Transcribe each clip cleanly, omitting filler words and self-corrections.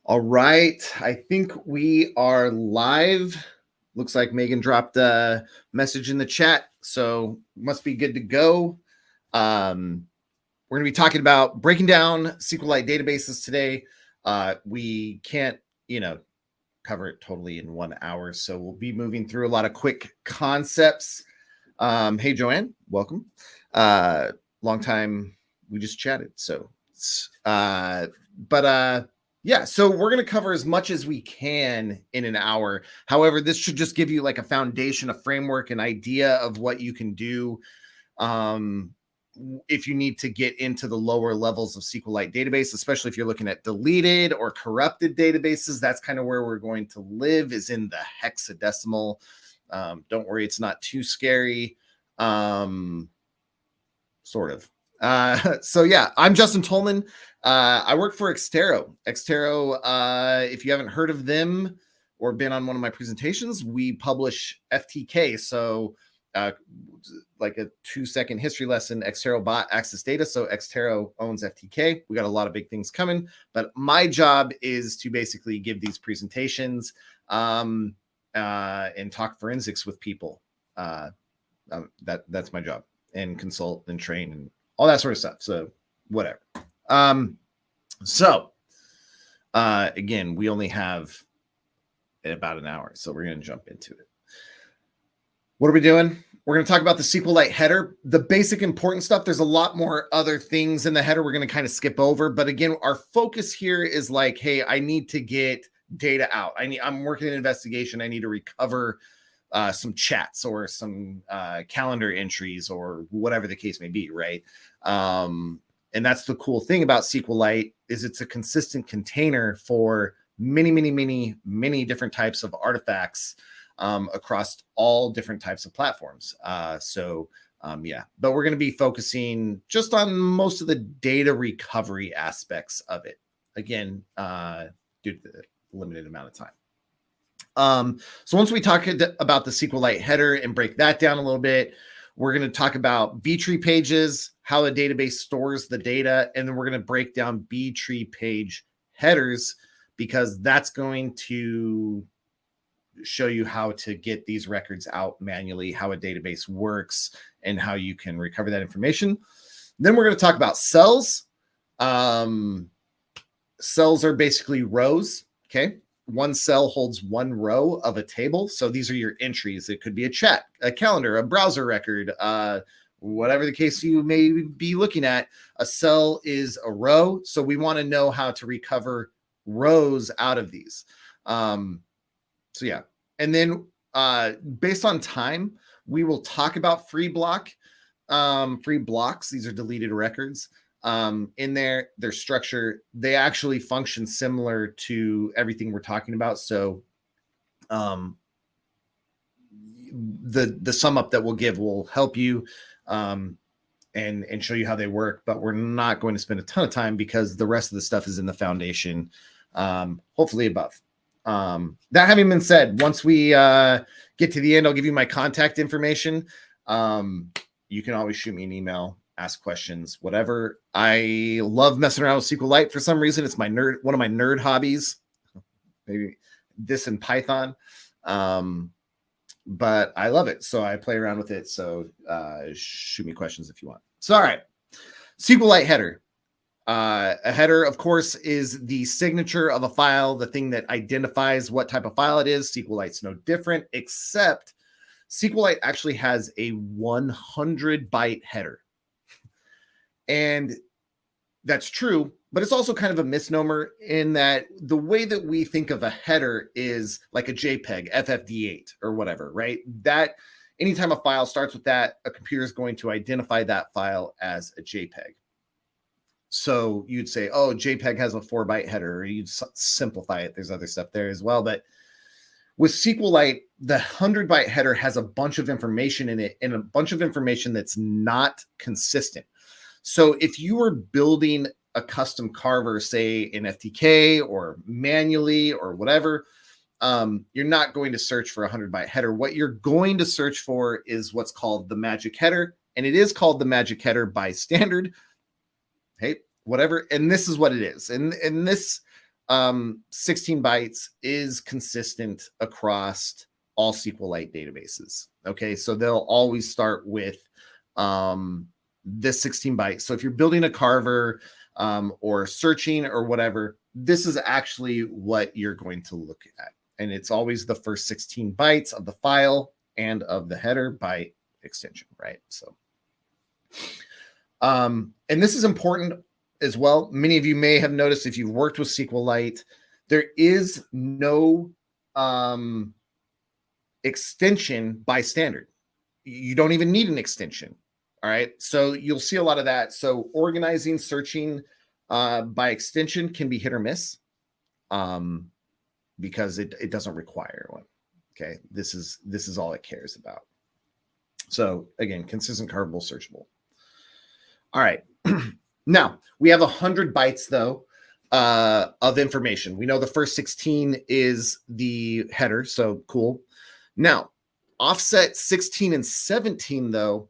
All right. I think we are live. Looks like Megan dropped a message in the chat, so must be good to go. We're going to be talking about breaking down SQLite databases today. We can't, cover it totally in 1 hour, so we'll be moving through a lot of quick concepts. Hey, Joanne, welcome. Long time we just chatted, so yeah, so we're going to cover as much as we can in an hour. However, this should just give you like a foundation, a framework, an idea of what you can do if you need to get into the lower levels of SQLite database, especially if you're looking at deleted or corrupted databases. That's kind of where we're going to live, is in the hexadecimal. Don't worry, it's not too scary. Sort of. So yeah, I'm Justin Tolman. I work for Xtero. Xtero, if you haven't heard of them or been on one of my presentations, we publish FTK. So like a 2-second history lesson, Xtero bought Access Data. So Xtero owns FTK. We got a lot of big things coming, but my job is to basically give these presentations and talk forensics with people. That's my job, and consult and train and all that sort of stuff. So whatever. Again, we only have about an hour, so we're going to jump into it. What are we doing? We're going to talk about the SQLite header, the basic important stuff. There's a lot more other things in the header we're going to kind of skip over. But again, our focus here is like, hey, I need to get data out. I'm working in investigation. I need to recover some chats or some calendar entries or whatever the case may be, right? And that's the cool thing about SQLite, is it's a consistent container for many different types of artifacts across all different types of platforms. Yeah, but we're going to be focusing just on most of the data recovery aspects of it, again, due to the limited amount of time. So once we talk about the SQLite header and break that down a little bit, we're going to talk about B-tree pages, how the database stores the data, and then we're going to break down B-tree page headers, because that's going to show you how to get these records out manually, how a database works, and how you can recover that information. Then we're going to talk about cells. Cells are basically rows, okay? One cell holds one row of a table. So these are your entries. It could be a chat, a calendar, a browser record, whatever the case you may be looking at. A cell is a row. So we want to know how to recover rows out of these. So yeah. And then based on time, we will talk about free blocks. These are deleted records. In their structure, they actually function similar to everything we're talking about. So the sum up that we'll give will help you and show you how they work, but we're not going to spend a ton of time because the rest of the stuff is in the foundation, hopefully above. That having been said, once we get to the end, I'll give you my contact information. You can always shoot me an email, ask questions, whatever. I love messing around with SQLite for some reason. It's one of my nerd hobbies. Maybe this and Python. But I love it. So I play around with it. So shoot me questions if you want. So, all right. SQLite header. A header, of course, is the signature of a file, the thing that identifies what type of file it is. SQLite's no different, except SQLite actually has a 100-byte header. And that's true, but it's also kind of a misnomer in that the way that we think of a header is like a JPEG, FFD8 or whatever, right? That anytime a file starts with that, a computer is going to identify that file as a JPEG. So you'd say, oh, JPEG has a 4-byte header, or you'd simplify it. There's other stuff there as well. But with SQLite, the 100-byte header has a bunch of information in it, and a bunch of information that's not consistent. So if you were building a custom carver, say in FTK or manually or whatever, you're not going to search for a 100-byte header. What you're going to search for is what's called the magic header. And it is called the magic header by standard. Hey, whatever. And this is what it is. And this 16 bytes is consistent across all SQLite databases. Okay, so they'll always start with this 16 bytes. So if you're building a carver or searching or whatever, this is actually what you're going to look at. And it's always the first 16 bytes of the file and of the header by extension, right? So, and this is important as well. Many of you may have noticed if you've worked with SQLite, there is no extension by standard. You don't even need an extension. All right. So you'll see a lot of that. So organizing, searching by extension can be hit or miss because it doesn't require one. Okay. This is all it cares about. So again, consistent, carvable, searchable. All right. Now we have 100 bytes though of information. We know the first 16 is the header. So cool. Now offset 16 and 17 though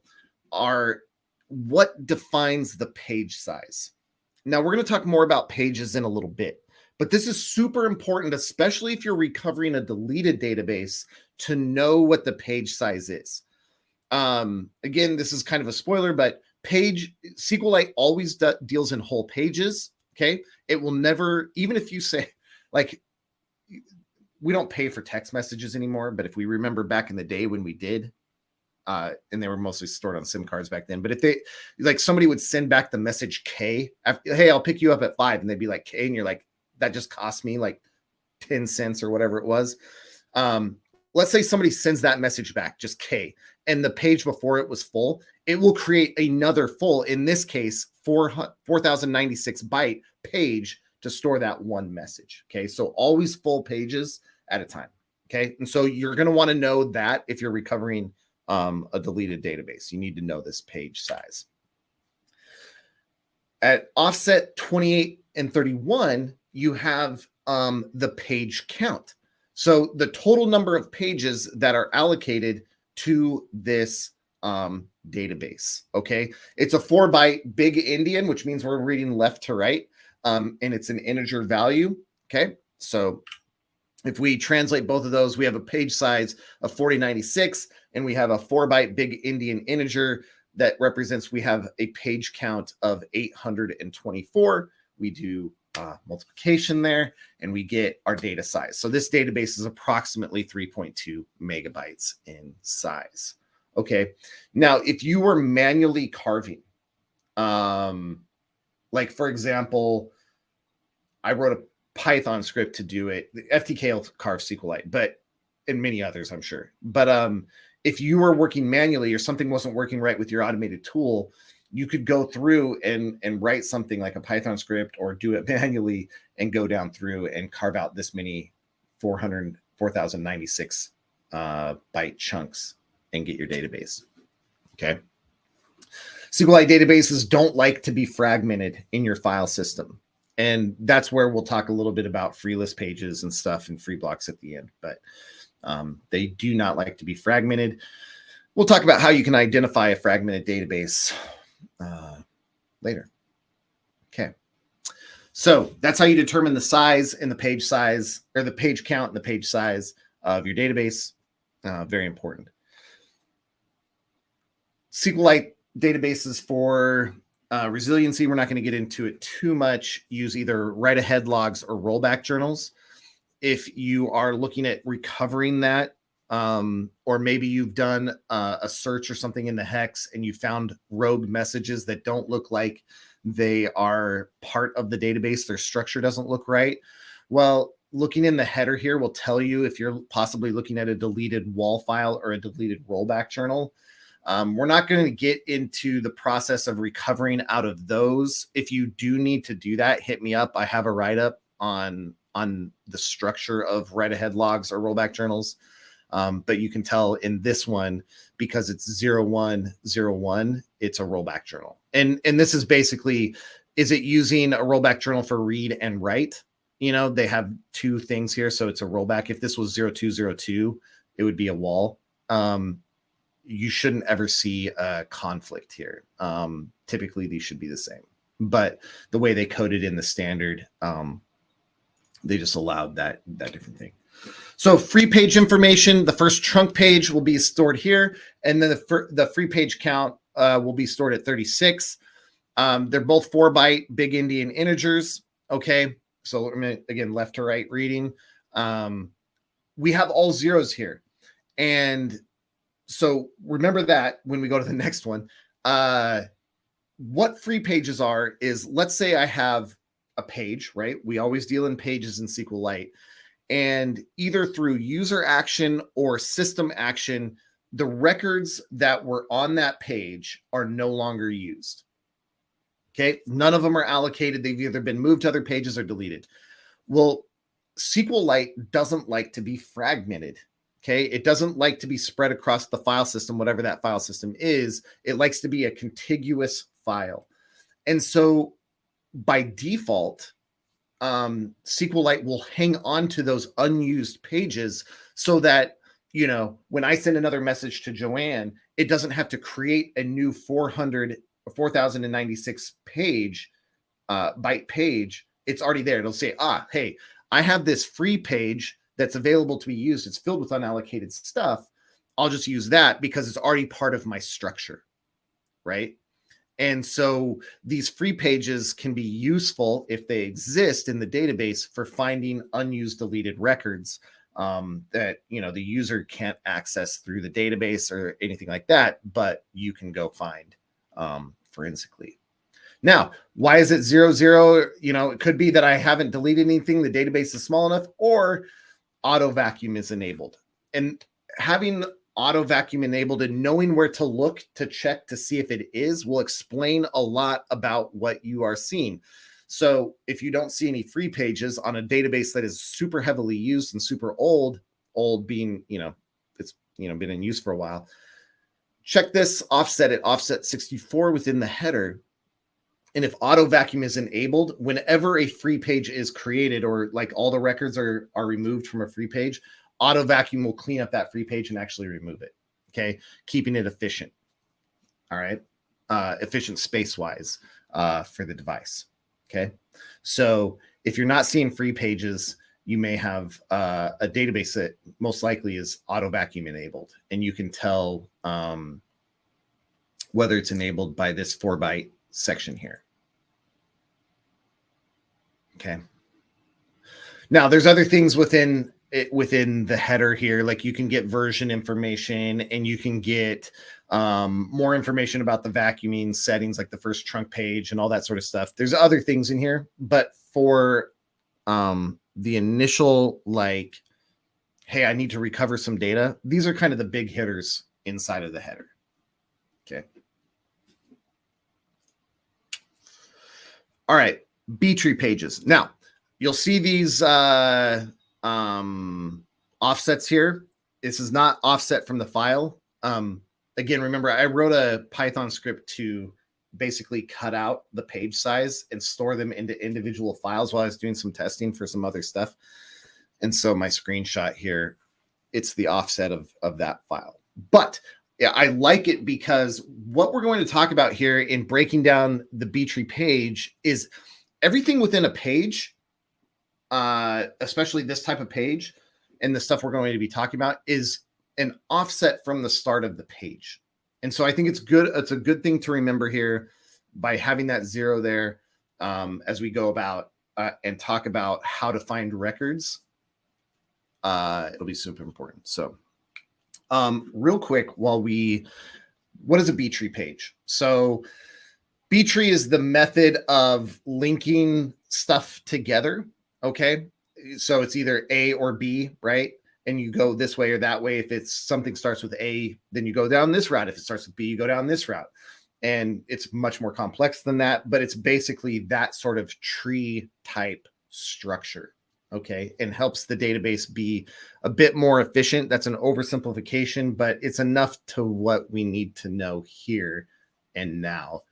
are what defines the page size. Now we're going to talk more about pages in a little bit, but this is super important, especially if you're recovering a deleted database, to know what the page size is. Again, this is kind of a spoiler, but SQLite always deals in whole pages. Okay. It will never, even if you say like, we don't pay for text messages anymore, but if we remember back in the day when we did, and they were mostly stored on SIM cards back then. But if they, like, somebody would send back the message K, hey, I'll pick you up at 5, and they'd be like K, and you're like, that just cost me like 10 cents or whatever it was. Let's say somebody sends that message back, just K, and the page before it was full, it will create another full, in this case, 4,096 byte page to store that one message. Okay, so always full pages at a time. Okay, and so you're going to want to know that if you're recovering a deleted database, you need to know this page size. At offset 28 and 31, you have the page count. So the total number of pages that are allocated to this database. Okay, it's a 4-byte big endian, which means we're reading left to right, and it's an integer value. Okay, so if we translate both of those, we have a page size of 4096, and we have a 4-byte big endian integer that represents we have a page count of 824. We do multiplication there, and we get our data size. So this database is approximately 3.2 megabytes in size. Okay, now if you were manually carving, like for example, I wrote a Python script to do it. The FTK will carve SQLite, but and many others, I'm sure. But if you were working manually or something wasn't working right with your automated tool, you could go through and write something like a Python script or do it manually and go down through and carve out this many 4,096 byte chunks and get your database. Okay. SQLite databases don't like to be fragmented in your file system. And that's where we'll talk a little bit about free list pages and stuff and free blocks at the end. But they do not like to be fragmented. We'll talk about how you can identify a fragmented database later. Okay. So that's how you determine the size and the page size, or the page count and the page size of your database. Very important. SQLite databases for resiliency, we're not going to get into it too much. Use either write-ahead logs or rollback journals. If you are looking at recovering that, or maybe you've done a search or something in the hex and you found rogue messages that don't look like they are part of the database, their structure doesn't look right. Well, looking in the header here will tell you if you're possibly looking at a deleted wall file or a deleted rollback journal. We're not going to get into the process of recovering out of those. If you do need to do that, hit me up. I have a write-up on the structure of write-ahead logs or rollback journals. But you can tell in this one, because it's 0101, it's a rollback journal. And this is basically, is it using a rollback journal for read and write? You know, they have two things here. So it's a rollback. If this was 0202, it would be a wall. You shouldn't ever see a conflict here. Typically, these should be the same. But the way they code it in the standard, They just allowed that different thing. So free page information, the first trunk page will be stored here, and then the free page count will be stored at 36. They're both 4-byte big Indian integers. Okay, so again, left to right reading. We have all zeros here, and so remember that when we go to the next one. What free pages are is, let's say I have a page, right? We always deal in pages in SQLite. And either through user action or system action, the records that were on that page are no longer used. Okay, none of them are allocated. They've either been moved to other pages or deleted. Well, SQLite doesn't like to be fragmented. Okay, it doesn't like to be spread across the file system, whatever that file system is. It likes to be a contiguous file. And so by default, SQLite will hang on to those unused pages so that, when I send another message to Joanne, it doesn't have to create a new 4096 page, byte page. It's already there. It'll say, hey, I have this free page that's available to be used. It's filled with unallocated stuff. I'll just use that because it's already part of my structure, right? And so these free pages can be useful if they exist in the database for finding unused deleted records that the user can't access through the database or anything like that, but you can go find forensically. Now, why is it 0, 0? It could be that I haven't deleted anything, the database is small enough, or auto vacuum is enabled. And having auto vacuum enabled and knowing where to look to check to see if it is will explain a lot about what you are seeing. So if you don't see any free pages on a database that is super heavily used and super old being, it's, been in use for a while, check this offset at offset 64 within the header. And if auto vacuum is enabled, whenever a free page is created or like all the records are removed from a free page, auto vacuum will clean up that free page and actually remove it. Okay. Keeping it efficient. All right. Efficient space wise for the device. Okay. So if you're not seeing free pages, you may have a database that most likely is auto vacuum enabled, and you can tell whether it's enabled by this 4-byte section here. Okay. Now there's other things within the header here, like you can get version information and you can get more information about the vacuuming settings, like the first trunk page and all that sort of stuff. There's other things in here, but for the initial, like, hey, I need to recover some data, these are kind of the big hitters inside of the header. Okay. All right, B tree pages. Now you'll see these offsets here. This is not offset from the file. Again, remember, I wrote a Python script to basically cut out the page size and store them into individual files while I was doing some testing for some other stuff. And so my screenshot here, it's the offset of that file. But yeah, I like it because what we're going to talk about here in breaking down the B tree page is everything within a page, especially this type of page and the stuff we're going to be talking about, is an offset from the start of the page. And so I think it's good. It's a good thing to remember here by having that 0 there as we go about and talk about how to find records. It'll be super important. So real quick, what is a B tree page? So B tree is the method of linking stuff together. Okay. So it's either A or B, right? And you go this way or that way. If it's something starts with A, then you go down this route. If it starts with B, you go down this route. And it's much more complex than that, but it's basically that sort of tree type structure. Okay. And helps the database be a bit more efficient. That's an oversimplification, but it's enough to what we need to know here and now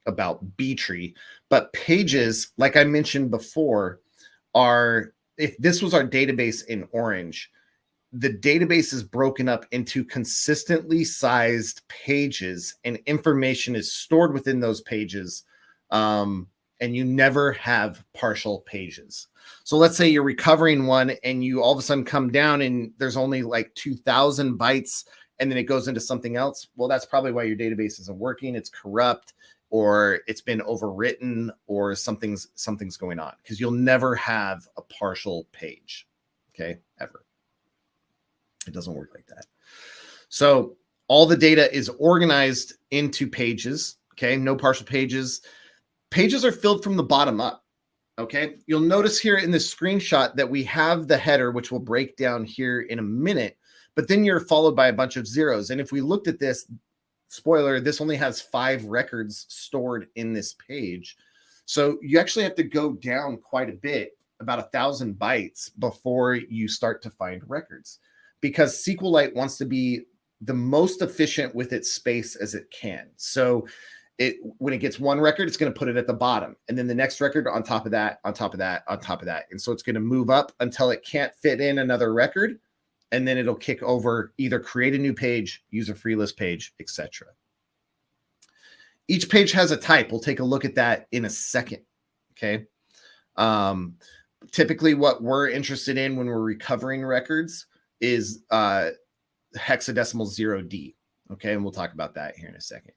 about B tree. But pages, like I mentioned before, are, if this was our database in orange, the database is broken up into consistently sized pages and information is stored within those pages and you never have partial pages. So let's say you're recovering one and you all of a sudden come down and there's only like 2,000 bytes and then it goes into something else. Well, that's probably why your database isn't working. It's corrupt, or it's been overwritten, or something's going on, because you'll never have a partial page. Okay, ever. It doesn't work like that. So all the data is organized into pages. Okay, no partial pages. Pages are filled from the bottom up. Okay, you'll notice here in this screenshot that we have the header, which will break down here in a minute, but then you're followed by a bunch of zeros. And if we looked at this, spoiler, this only has 5 records stored in this page. So you actually have to go down quite a bit, about 1,000 bytes, before you start to find records, because SQLite wants to be the most efficient with its space as it can. So when it gets one record, it's going to put it at the bottom, and then the next record on top of that, on top of that, on top of that. And so it's going to move up until it can't fit in another record, and then it'll kick over, either create a new page, use a free list page, etc. Each page has a type. We'll take a look at that in a second. Okay. Typically what we're interested in when we're recovering records is hexadecimal 0D. Okay. And we'll talk about that here in a second.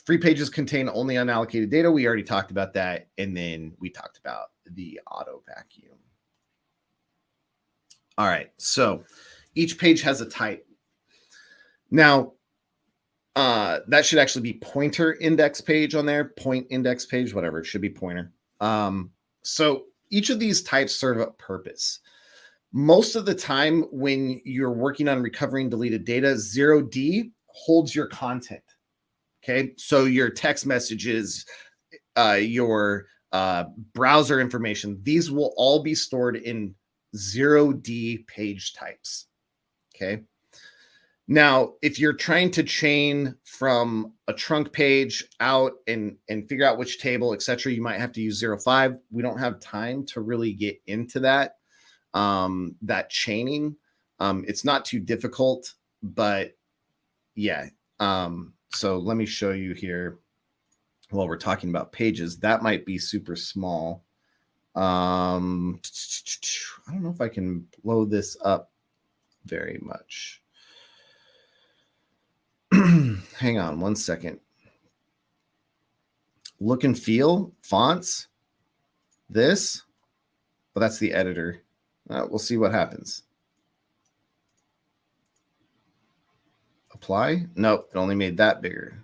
Free pages contain only unallocated data. We already talked about that. And then we talked about the auto vacuum. All right. So each page has a type. Now, that should actually be pointer index page on there, point index page, whatever. It should be pointer. So each of these types serve a purpose. Most of the time when you're working on recovering deleted data, 0D holds your content. Okay. So your text messages, your browser information, these will all be stored in 0D page types. Okay. Now, if you're trying to chain from a trunk page out and figure out which table, etc., you might have to use 0.5. We don't have time to really get into that, that chaining. It's not too difficult, but yeah. So let me show you here while we're talking about pages. That might be super small. I don't know if I can blow this up very much. Hang on one second. Look and feel, fonts, this. Well, that's the editor. We'll see what happens. Apply. Nope, it only made that bigger.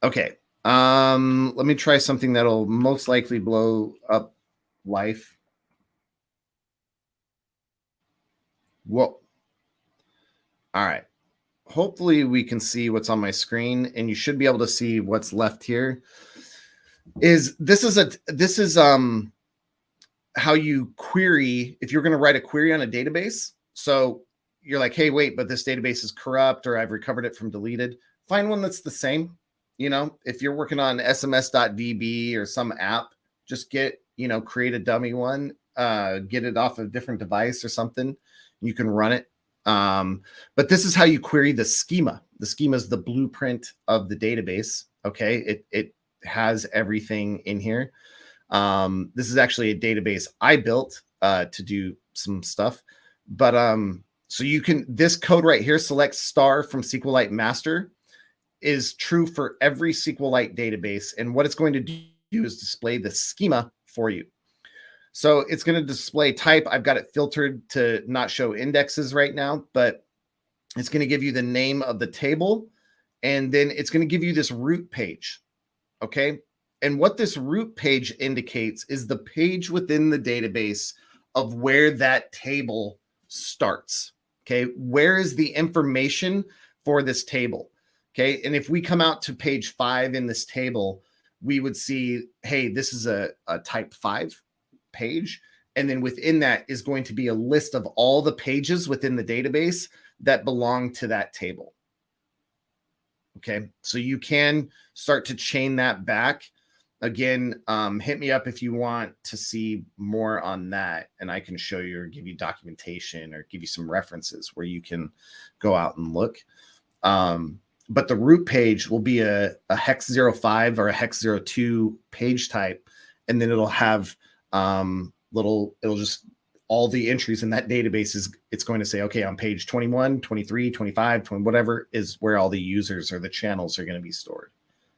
Okay. Let me try something that'll most likely blow up life. Whoa. All right. Hopefully we can see what's on my screen, and you should be able to see what's left here. This is how you query if you're going to write a query on a database. So you're like, hey, wait, but this database is corrupt, or I've recovered it from deleted. Find one that's the same. You know, if you're working on sms.db or some app, just create a dummy one, get it off a different device or something. You can run it. But this is how you query the schema. The schema is the blueprint of the database. Okay. It has everything in here. This is actually a database I built, to do some stuff, but, so this code right here, select star from SQLite master, is true for every SQLite database. And what it's going to do is display the schema for you. So it's going to display type. I've got it filtered to not show indexes right now, but it's going to give you the name of the table. And then it's going to give you this root page. Okay. And what this root page indicates is the page within the database of where that table starts. Okay. Where is the information for this table? Okay. And if we come out to page 5 in this table, we would see, hey, this is a type 5 page. And then within that is going to be a list of all the pages within the database that belong to that table. Okay. So you can start to chain that back. Again, hit me up if you want to see more on that, and I can show you or give you documentation or give you some references where you can go out and look. but the root page will be a hex 05 or a hex 02 page type. And then it'll have it'll just, all the entries in that database it's going to say, okay, on page 21, 23, 25, 20, whatever is where all the users or the channels are going to be stored.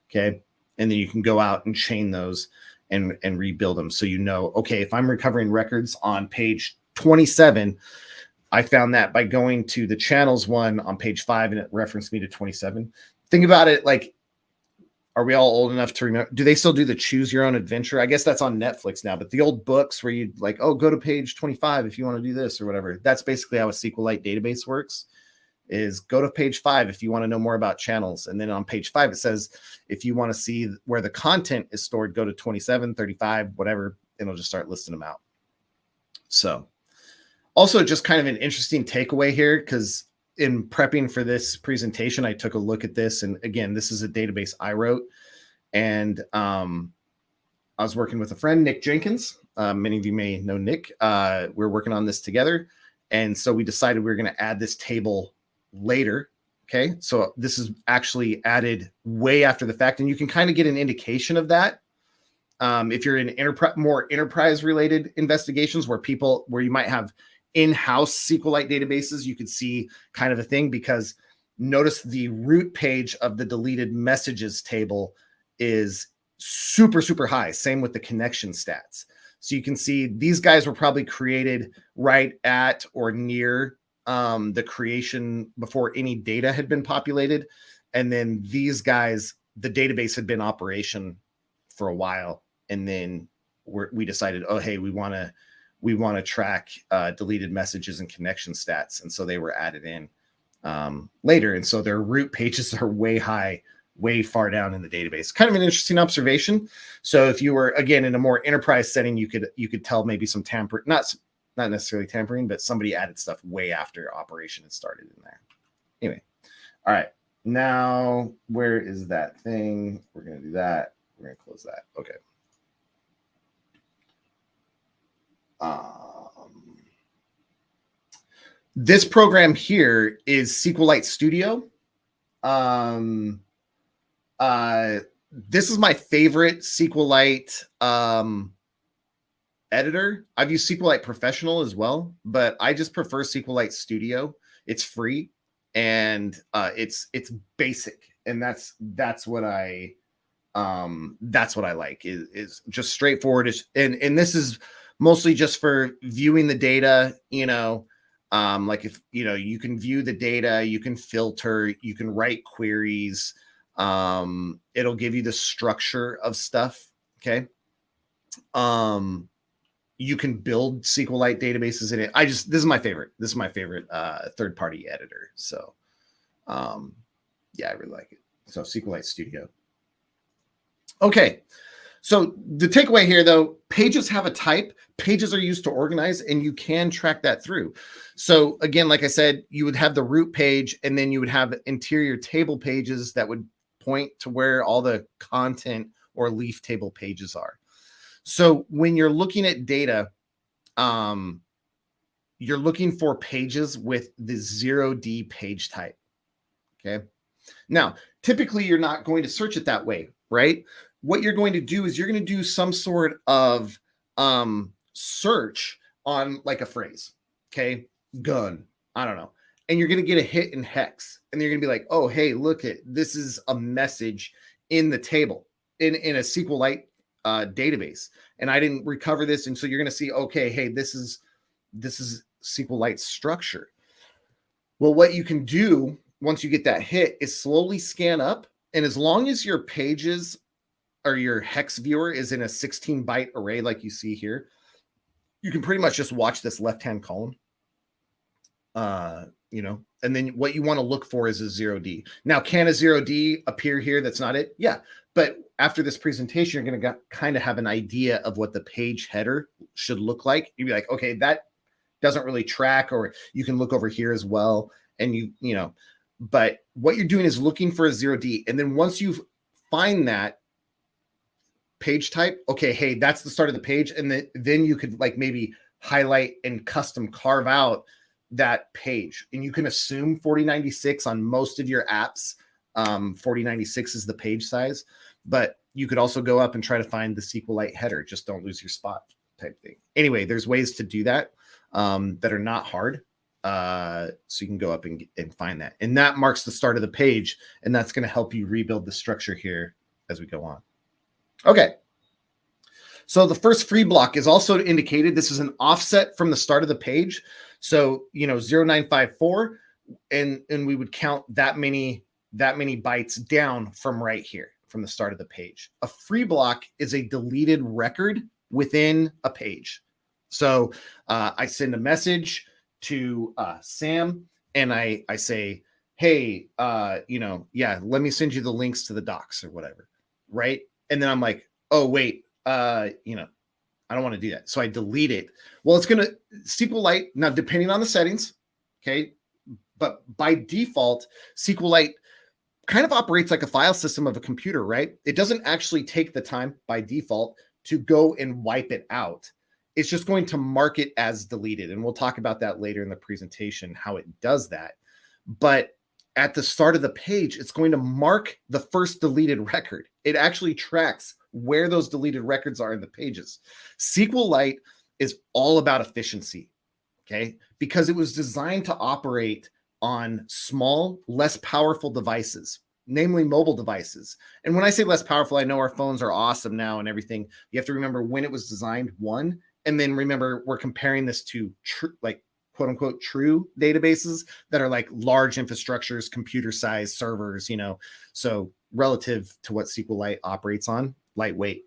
Okay. And then you can go out and chain those and rebuild them. So, okay, if I'm recovering records on page 27, I found that by going to the channels one on page 5 and it referenced me to 27. Think about it like, are we all old enough to remember? Do they still do the choose your own adventure? I guess that's on Netflix now, but the old books where you'd like, oh, go to page 25 if you want to do this or whatever. That's basically how a SQLite database works, is go to page 5 if you want to know more about channels. And then on page 5, it says, if you want to see where the content is stored, go to 27, 35, whatever, and it'll just start listing them out. So also just kind of an interesting takeaway here, because in prepping for this presentation, I took a look at this. And again, this is a database I wrote. And I was working with a friend, Nick Jenkins. Many of you may know Nick. We're working on this together. And so we decided we were going to add this table later. Okay. So this is actually added way after the fact. And you can kind of get an indication of that. If you're in more enterprise related investigations where you might have in-house SQLite databases, you could see kind of a thing, because notice the root page of the deleted messages table is super, super high. Same with the connection stats. So you can see these guys were probably created right at or near the creation before any data had been populated. And then these guys, the database had been in operation for a while. And then we decided, oh, hey, we want to track deleted messages and connection stats. And so they were added in later. And so their root pages are way high, way far down in the database. Kind of an interesting observation. So if you were, again, in a more enterprise setting, you could tell maybe some not necessarily tampering, but somebody added stuff way after operation had started in there. Anyway. All right. Now, where is that thing? We're going to do that. We're going to close that. Okay. This program here is SQLite Studio. This is my favorite SQLite editor. I've used SQLite Professional as well, but I just prefer SQLite Studio. It's free and it's basic, and that's what I like is just straightforward. And this is mostly just for viewing the data, like if, you can view the data, you can filter, you can write queries. It'll give you the structure of stuff. Okay. You can build SQLite databases in it. This is my favorite. This is my favorite third-party editor. So, yeah, I really like it. So SQLite Studio. Okay. So the takeaway here, though, pages have a type. Pages are used to organize, and you can track that through. So again, like I said, you would have the root page, and then you would have interior table pages that would point to where all the content or leaf table pages are. So when you're looking at data, you're looking for pages with the 0D page type. Okay. Now, typically, you're not going to search it that way, right? What you're going to do is you're going to do some sort of search on like a phrase. Okay. Gun. I don't know. And you're going to get a hit in hex. And you're going to be like, oh, hey, look at this is a message in the table in a SQLite database. And I didn't recover this. And so you're going to see, okay, hey, this is SQLite structure. Well, what you can do once you get that hit is slowly scan up. And as long as your pages or your hex viewer is in a 16-byte array like you see here, you can pretty much just watch this left-hand column. And then what you want to look for is a 0D. Now, can a 0D appear here? That's not it. Yeah. But after this presentation, you're going to kind of have an idea of what the page header should look like. You'd be like, okay, that doesn't really track, or you can look over here as well. And but what you're doing is looking for a 0D. And then once you find that page type, okay, hey, that's the start of the page. And then you could like maybe highlight and custom carve out that page. And you can assume 4096 on most of your apps 4096 is the page size, but you could also go up and try to find the SQLite header. Just don't lose your spot type thing. Anyway, there's ways to do that that are not hard. So you can go up and find that. And that marks the start of the page. And that's going to help you rebuild the structure here as we go on. Okay. So the first free block is also indicated. This is an offset from the start of the page. So, 0954, and we would count that many bytes down from right here, from the start of the page. A free block is a deleted record within a page. So I send a message to Sam, and I say, hey, let me send you the links to the docs or whatever, right? And then I'm like, oh, wait, I don't want to do that. So I delete it. Well, it's going to SQLite, now depending on the settings, okay, but by default, SQLite kind of operates like a file system of a computer, right? It doesn't actually take the time by default to go and wipe it out. It's just going to mark it as deleted. And we'll talk about that later in the presentation, how it does that. But at the start of the page, it's going to mark the first deleted record. It actually tracks where those deleted records are in the pages. SQLite is all about efficiency, okay? Because it was designed to operate on small, less powerful devices, namely mobile devices. And when I say less powerful, I know our phones are awesome now and everything. You have to remember when it was designed, one, and then remember we're comparing this to quote unquote true databases that are like large infrastructures, computer size servers, so relative to what SQLite operates on, lightweight.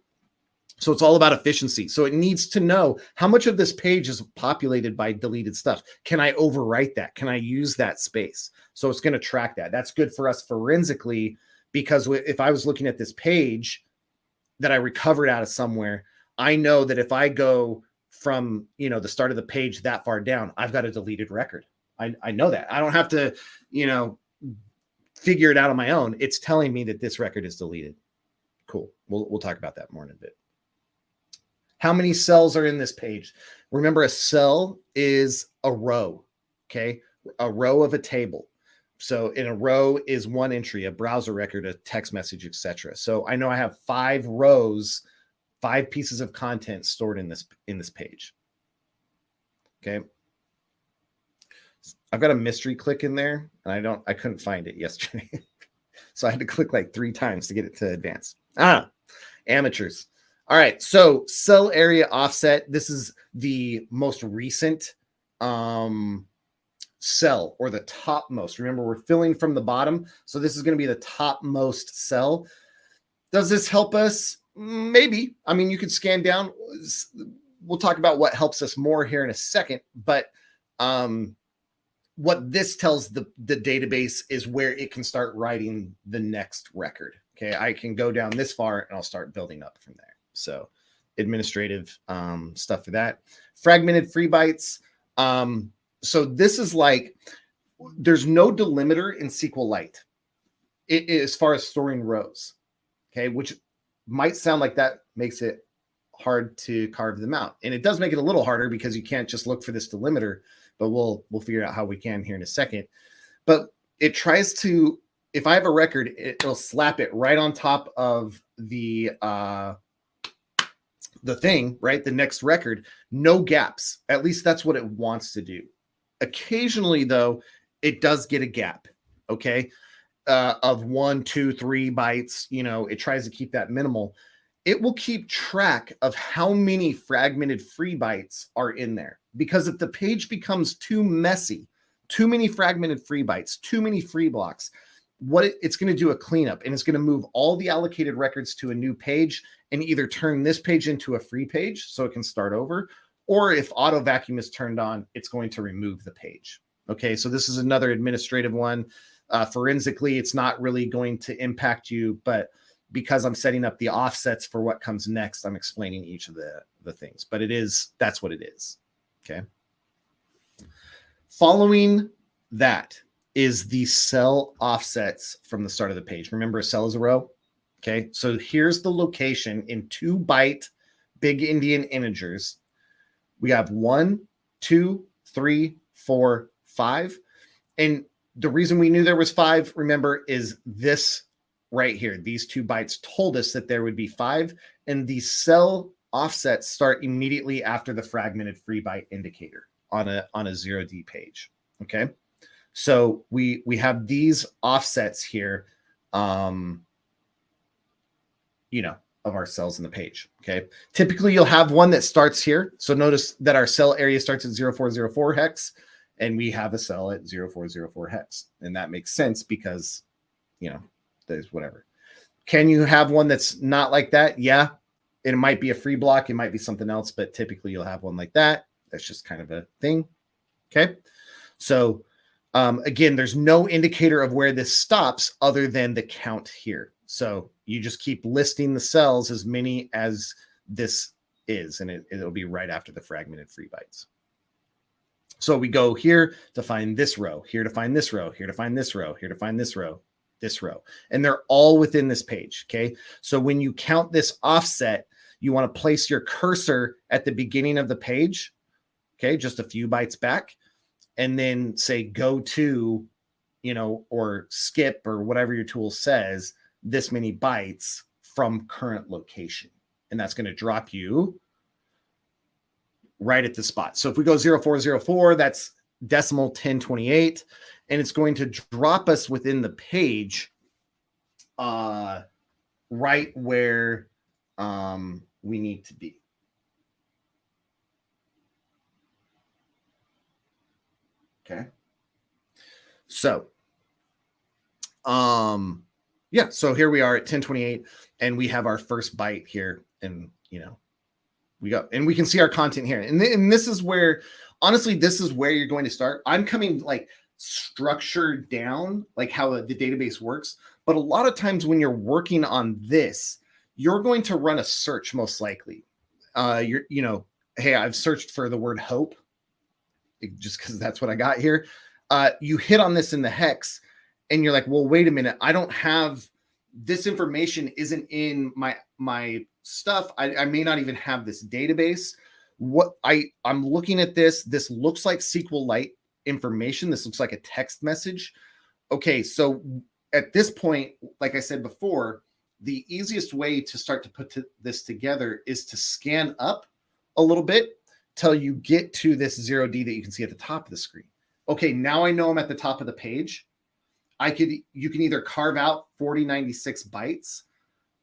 So it's all about efficiency. So it needs to know how much of this page is populated by deleted stuff. Can I overwrite that? Can I use that space? So it's going to track that. That's good for us forensically, because if I was looking at this page that I recovered out of somewhere, I know that if I go from, the start of the page that far down, I've got a deleted record. I know that. I don't have to, figure it out on my own. It's telling me that this record is deleted. Cool. We'll talk about that more in a bit. How many cells are in this page? Remember, a cell is a row, okay? A row of a table. So in a row is one entry, a browser record, a text message, etc. So I know I have 5 rows, 5 pieces of content stored in this page. Okay. I've got a mystery click in there, and I couldn't find it yesterday. So I had to click like 3 times to get it to advance. Amateurs. All right, so cell area offset. This is the most recent cell, or the topmost. Remember, we're filling from the bottom, so this is going to be the topmost cell. Does this help us? Maybe. I mean, you could scan down. We'll talk about what helps us more here in a second, but what this tells the database is where it can start writing the next record. Okay, I can go down this far and I'll start building up from there. So administrative stuff for that. Fragmented free bytes. So this is like, there's no delimiter in SQLite as far as storing rows. Okay, which might sound like that makes it hard to carve them out. And it does make it a little harder because you can't just look for this delimiter, but we'll figure out how we can here in a second. But it tries to, if I have a record, it'll slap it right on top of the thing, right? The next record, no gaps. At least that's what it wants to do. Occasionally, though, it does get a gap, okay? Of 1, 2, 3 bytes. It tries to keep that minimal. It will keep track of how many fragmented free bytes are in there. Because if the page becomes too messy, too many fragmented free bytes, too many free blocks, it's going to do a cleanup, and it's going to move all the allocated records to a new page and either turn this page into a free page so it can start over, or if auto vacuum is turned on, it's going to remove the page. Okay, so this is another administrative one. Forensically, it's not really going to impact you, but because I'm setting up the offsets for what comes next, I'm explaining each of the things. But that's what it is. Okay. Following that is the cell offsets from the start of the page. Remember, a cell is a row. Okay, so here's the location in 2-byte big Indian integers. We have 1, 2, 3, 4, 5. And The reason we knew there was 5, remember, is this right here. These 2 bytes told us that there would be 5, and the cell offsets start immediately after the fragmented free byte indicator on a 0D page. Okay, so we have these offsets here, you know, of our cells in the page. Okay, typically you'll have one that starts here. So notice that our cell area starts at 0404 hex, and we have a cell at 0404 hex, and that makes sense because, you know, there's whatever. Can you have one that's not like that? Yeah, it might be a free block, it might be something else, but typically you'll have one like that. That's just kind of a thing. Okay, so again, there's no indicator of where this stops other than the count here. So you just keep listing the cells as many as this is, and it'll be right after the fragmented free bytes. So we go here to find this row, here to find this row, here to find this row, here to find this row, this row, and they're all within this page. Okay, so when you count this offset, you want to place your cursor at the beginning of the page, okay, just a few bytes back, and then say go to, you know, or skip or whatever your tool says, this many bytes from current location. And that's going to drop you right at the spot. So if we go 0404, that's decimal 1028, and it's going to drop us within the page right where we need to be. Okay. So, yeah, so here we are at 1028, and we have our first byte here, and, you know, we go, and we can see our content here. And this is where, honestly, this is where you're going to start. I'm coming like structured down, like how the database works. But a lot of times when you're working on this, you're going to run a search most likely. You know, hey, I've searched for the word hope, just because that's what I got here. You hit on this in the hex, and you're like, well, wait a minute, I don't have this information, isn't in my stuff. I may not even have this database. What I'm looking at this looks like SQLite information. This looks like a text message. Okay, so at this point, like I said before, the easiest way to start to put this together is to scan up a little bit till you get to this 0D that you can see at the top of the screen. Okay, now I know I'm at the top of the page. You can either carve out 4096 bytes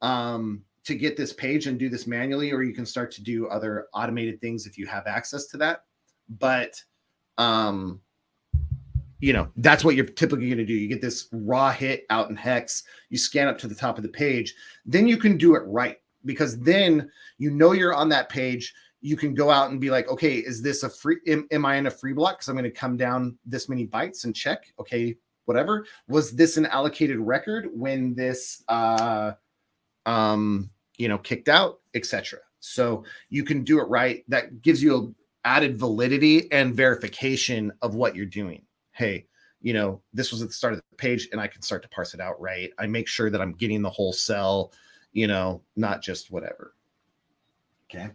to get this page and do this manually, or you can start to do other automated things if you have access to that. But you know, that's what you're typically going to do. You get this raw hit out in hex, you scan up to the top of the page, then you can do it right, because then you know you're on that page. You can go out and be like, okay, is this a free, am I in a free block? Because I'm going to come down this many bytes and check, okay, whatever. Was this an allocated record when this, you know, kicked out, etc. So you can do it right. That gives you added validity and verification of what you're doing. Hey, you know, this was at the start of the page, and I can start to parse it out right. I make sure that I'm getting the whole cell, you know, not just whatever. Okay.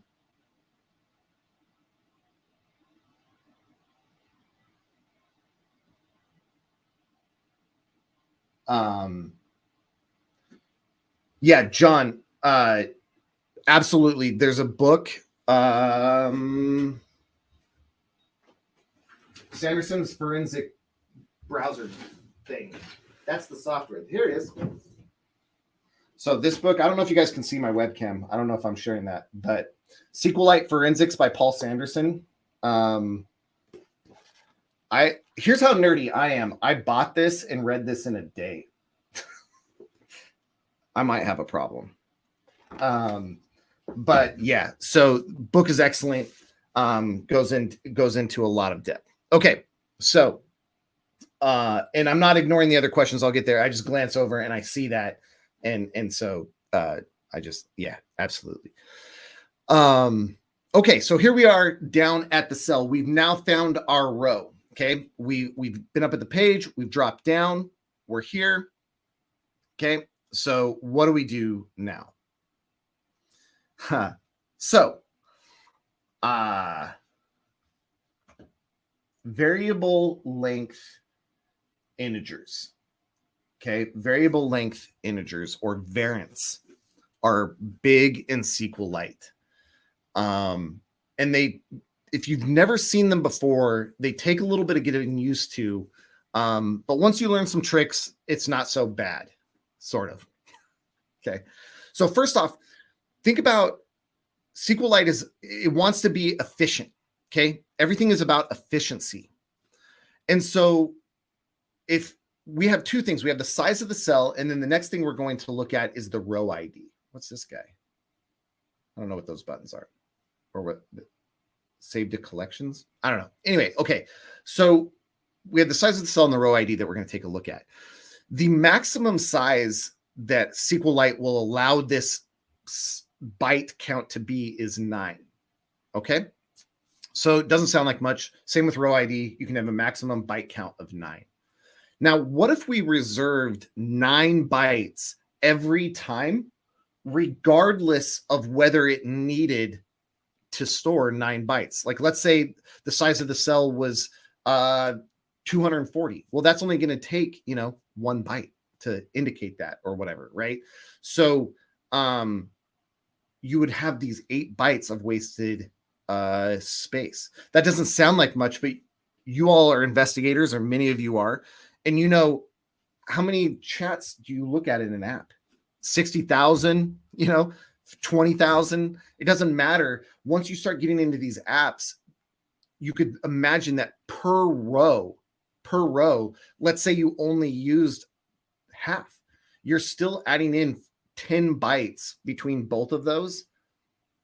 Yeah, John, absolutely. There's a book, Sanderson's forensic browser thing. That's the software. Here it is. So this book, I don't know if you guys can see my webcam. I don't know if I'm sharing that, but SQLite Forensics by Paul Sanderson. Here's how nerdy I am. I bought this and read this in a day. I might have a problem. But yeah, so book is excellent. Goes into a lot of depth. Okay, so and I'm not ignoring the other questions. I'll get there. I just glance over and I see that, and so I just, yeah, absolutely. Okay, so here we are down at the cell. We've now found our row. Okay, we've been up at the page. We've dropped down. We're here. Okay, so what do we do now? So, variable length integers. Okay, variable length integers or variants are big in SQLite. And they, if you've never seen them before, they take a little bit of getting used to. But once you learn some tricks, it's not so bad, sort of. Okay, so first off, think about SQLite it wants to be efficient. Okay, everything is about efficiency. And so if we have two things, we have the size of the cell, and then the next thing we're going to look at is the row ID. What's this guy? I don't know what those buttons are, or what, save to collections. I don't know. Anyway, okay. So we have the size of the cell and the row ID that we're going to take a look at. The maximum size that SQLite will allow this byte count to be is 9. Okay. So it doesn't sound like much. Same with row ID. You can have a maximum byte count of 9. Now, what if we reserved 9 bytes every time, regardless of whether it needed to store 9 bytes? Like, let's say the size of the cell was 240. Well, that's only going to take, 1 byte to indicate that or whatever, right? So you would have these 8 bytes of wasted space. That doesn't sound like much, but you all are investigators, or many of you are, and how many chats do you look at in an app? 60,000, 20,000. It doesn't matter. Once you start getting into these apps, you could imagine that per row, let's say you only used half, you're still adding in 10 bytes between both of those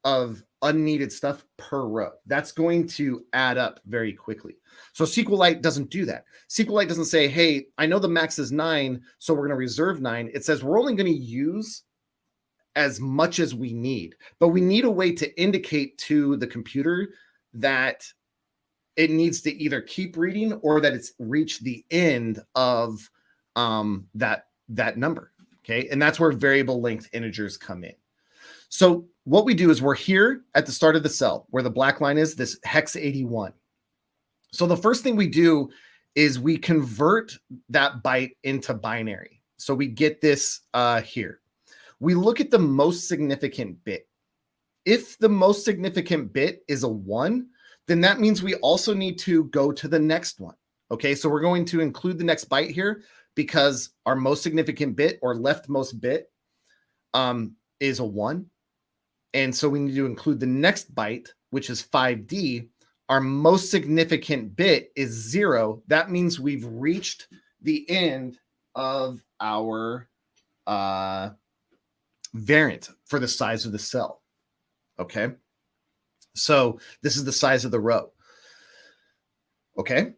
of unneeded stuff per row. That's going to add up very quickly. So SQLite doesn't do that. SQLite doesn't say, hey, I know the max is 9, so we're going to reserve 9. It says we're only going to use as much as we need, but we need a way to indicate to the computer that it needs to either keep reading or that it's reached the end of that number. Okay, and that's where variable length integers come in. So what we do is we're here at the start of the cell where the black line is, this hex 81. So the first thing we do is we convert that byte into binary. So we get this here. We look at the most significant bit. If the most significant bit is a 1, then that means we also need to go to the next one. Okay, so we're going to include the next byte here because our most significant bit or leftmost bit is a 1. And so we need to include the next byte, which is 5D. Our most significant bit is 0. That means we've reached the end of our variant for the size of the cell. Okay. So this is the size of the row. Okay.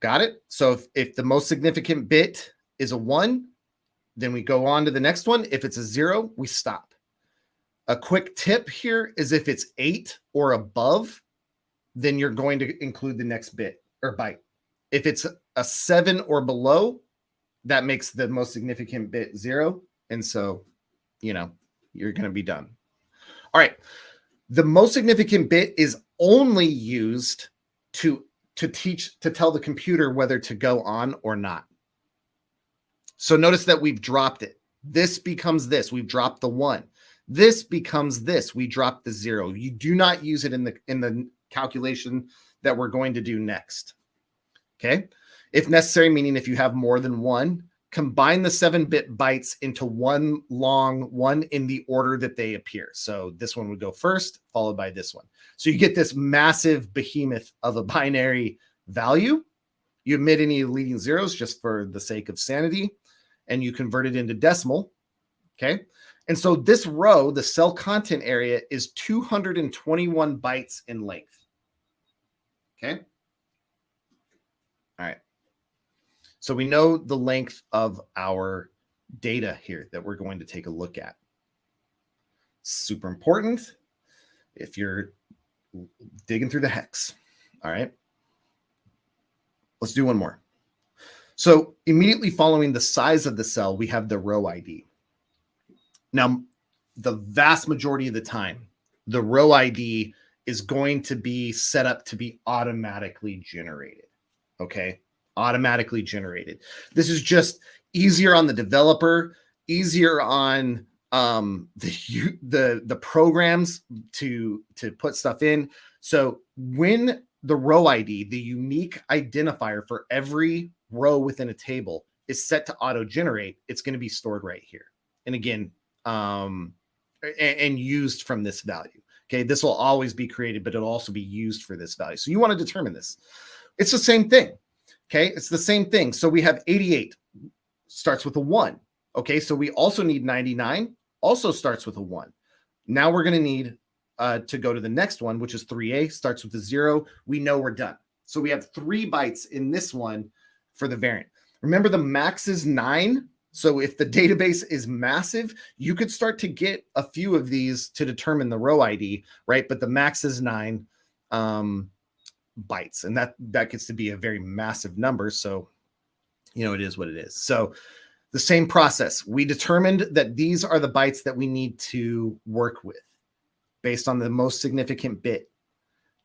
Got it. So if the most significant bit is a 1, then we go on to the next one. If it's a 0, we stop. A quick tip here is if it's 8 or above, then you're going to include the next bit or byte. If it's a 7 or below, that makes the most significant bit 0. And so, you're going to be done. All right. The most significant bit is only used to tell the computer whether to go on or not. So notice that we've dropped it. This becomes this. We've dropped the 1. This becomes this. We drop the 0. You do not use it in the calculation that we're going to do next. Okay. If necessary, meaning if you have more than 1, combine the 7-bit bytes into one long one in the order that they appear. So this one would go first, followed by this one. So you get this massive behemoth of a binary value. You omit any leading zeros just for the sake of sanity, and you convert it into decimal. Okay. And so this row, the cell content area, is 221 bytes in length. Okay. All right. So we know the length of our data here that we're going to take a look at. Super important if you're digging through the hex. All right. Let's do one more. So immediately following the size of the cell, we have the row ID. Now, the vast majority of the time, the row ID is going to be set up to be automatically generated. Okay. automatically generated. This is just easier on the developer, easier on the programs to put stuff in. So when the row ID, the unique identifier for every row within a table, is set to auto generate, it's going to be stored right here. And again, and used from this value. Okay, this will always be created, but it'll also be used for this value. So you want to determine this. It's the same thing. Okay, it's the same thing. So we have 88 starts with a 1. Okay, so we also need 99, also starts with a 1. Now we're going to need to go to the next one, which is 3A, starts with a 0. We know we're done. So we have 3 bytes in this one for the variant. Remember, the max is 9. So if the database is massive, you could start to get a few of these to determine the row ID, right? But the max is 9 bytes, and that gets to be a very massive number. So, it is what it is. So the same process. We determined that these are the bytes that we need to work with based on the most significant bit.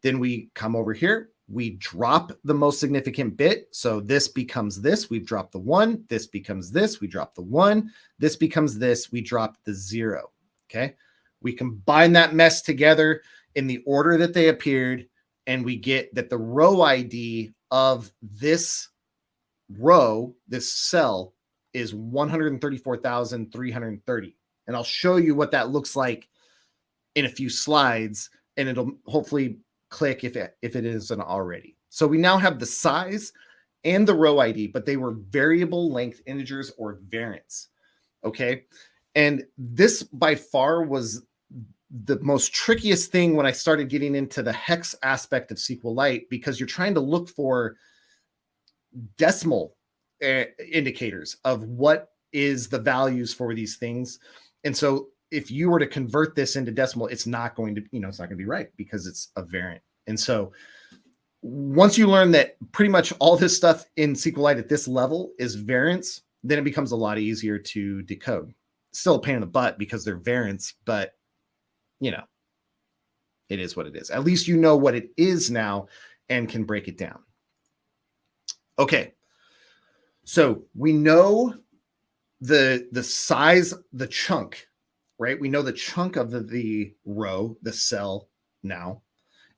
Then we come over here. We drop the most significant bit. So this becomes this. We've dropped the 1. This becomes this. We drop the 1. This becomes this. We drop the 0. Okay. We combine that mess together in the order that they appeared, and we get that the row ID of this row, this cell, is 134,330. And I'll show you what that looks like in a few slides, and it'll hopefully click if it isn't already. So we now have the size and the row ID, but they were variable length integers or variants. Okay. And this by far was the most trickiest thing when I started getting into the hex aspect of SQLite, because you're trying to look for decimal indicators of what is the values for these things. And so if you were to convert this into decimal, it's not going to, it's not going to be right because it's a variant. And so once you learn that pretty much all this stuff in SQLite at this level is variants, then it becomes a lot easier to decode. Still a pain in the butt because they're variants, but it is what it is. At least you know what it is now and can break it down. Okay. So we know the size, the chunk, right? We know the chunk of the row, the cell now,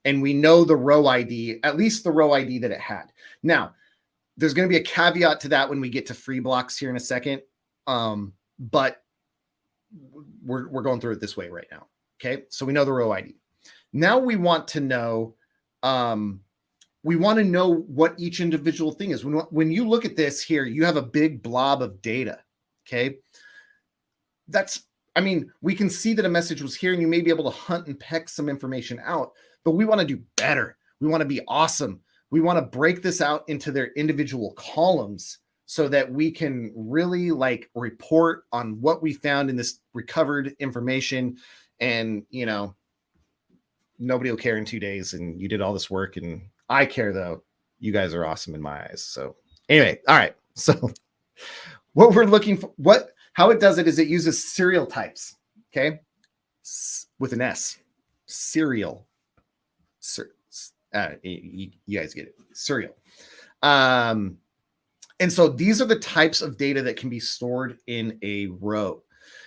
and we know the row ID, at least the row ID that it had. Now, there's going to be a caveat to that when we get to free blocks here in a second, but we're going through it this way right now. Okay, so we know the row ID. Now we want to know what each individual thing is. When you look at this here, you have a big blob of data. Okay, we can see that a message was here, and you may be able to hunt and peck some information out, but we want to do better. We want to be awesome. We want to break this out into their individual columns so that we can really report on what we found in this recovered information. And, nobody will care in 2 days, and you did all this work, and I care, though. You guys are awesome in my eyes. So anyway, all right. So what we're looking for, how it does it is it uses serial types, okay, with an S, serial. You guys get it, serial. And so these are the types of data that can be stored in a row.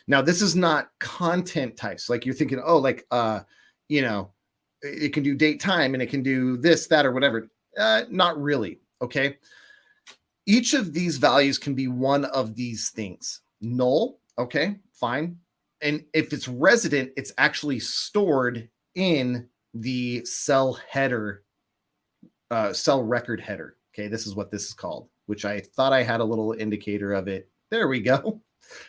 Now, this is not content types. Like you're thinking, it can do date, time, and it can do this, that, or whatever. Not really, okay? Each of these values can be one of these things. Null, okay, fine. And if it's resident, it's actually stored in the cell header, cell record header. Okay, this is what this is called, which I thought I had a little indicator of it. There we go.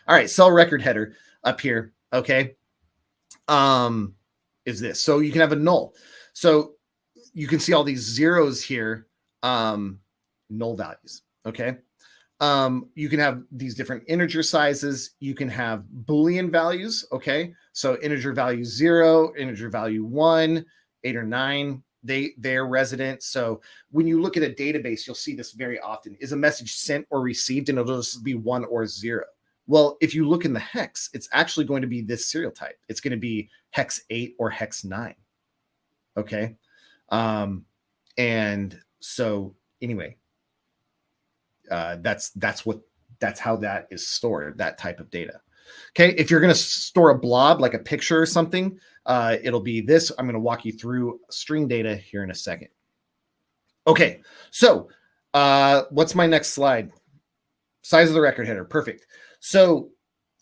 All right, cell record header up here, okay, is this. So you can have a null. So you can see all these zeros here, null values, okay? You can have these different integer sizes. You can have Boolean values, okay? So integer value 0, integer value 1, 8 or 9, they're resident. So when you look at a database, you'll see this very often. Is a message sent or received? And it'll just be 1 or 0. Well, if you look in the hex, it's actually going to be this serial type. It's going to be hex 8 or hex 9, okay? And so anyway, That's how that is stored, that type of data. Okay, if you're going to store a blob like a picture or something, it'll be this. I'm going to walk you through string data here in a second. Okay, so what's my next slide? Size of the record header. Perfect. So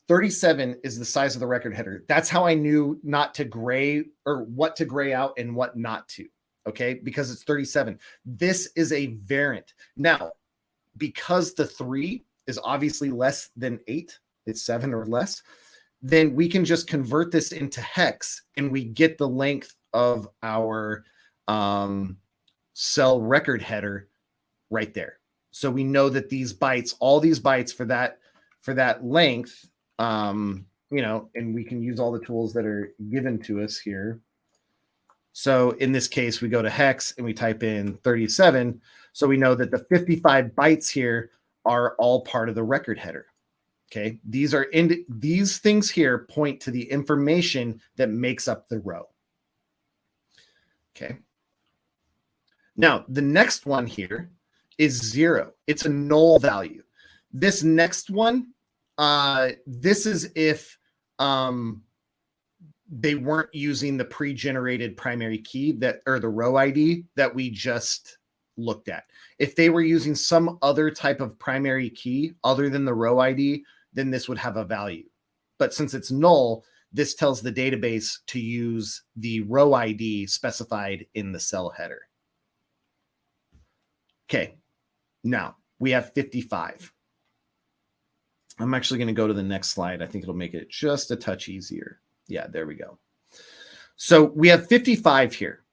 37 is the size of the record header. That's how I knew not to gray, or what to gray out and what not to. Okay, because it's 37. This is a variant. Now, because the 3 is obviously less than 8, it's 7 or less, then we can just convert this into hex and we get the length of our cell record header right there. So we know that these bytes, all these bytes for that length, you know, and we can use all the tools that are given to us here. So in this case, we go to hex and we type in 37. So we know that the 55 bytes here are all part of the record header. Okay, these things here point to the information that makes up the row. Okay. Now the next one here is 0. It's a null value. This next one, this is if they weren't using the pre-generated primary key that, or the row ID that we just looked at. If they were using some other type of primary key other than the row ID, then this would have a value. But since it's null, this tells the database to use the row ID specified in the cell header. Okay, now we have 55. I'm actually going to go to the next slide. I think it'll make it just a touch easier. Yeah, there we go. So we have 55 here.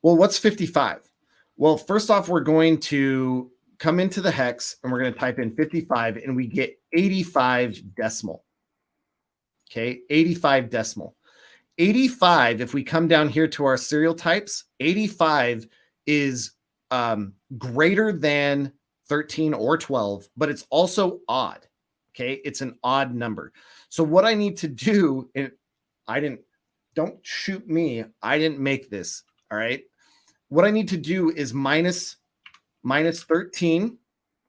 Well, what's 55? Well, first off, we're going to come into the hex and we're going to type in 55 and we get 85 decimal. Okay, 85 decimal. 85, if we come down here to our serial types, 85 is greater than 13 or 12, but it's also odd. Okay, it's an odd number. So what I need to do, and don't shoot me, I didn't make this, all right? What I need to do is minus 13.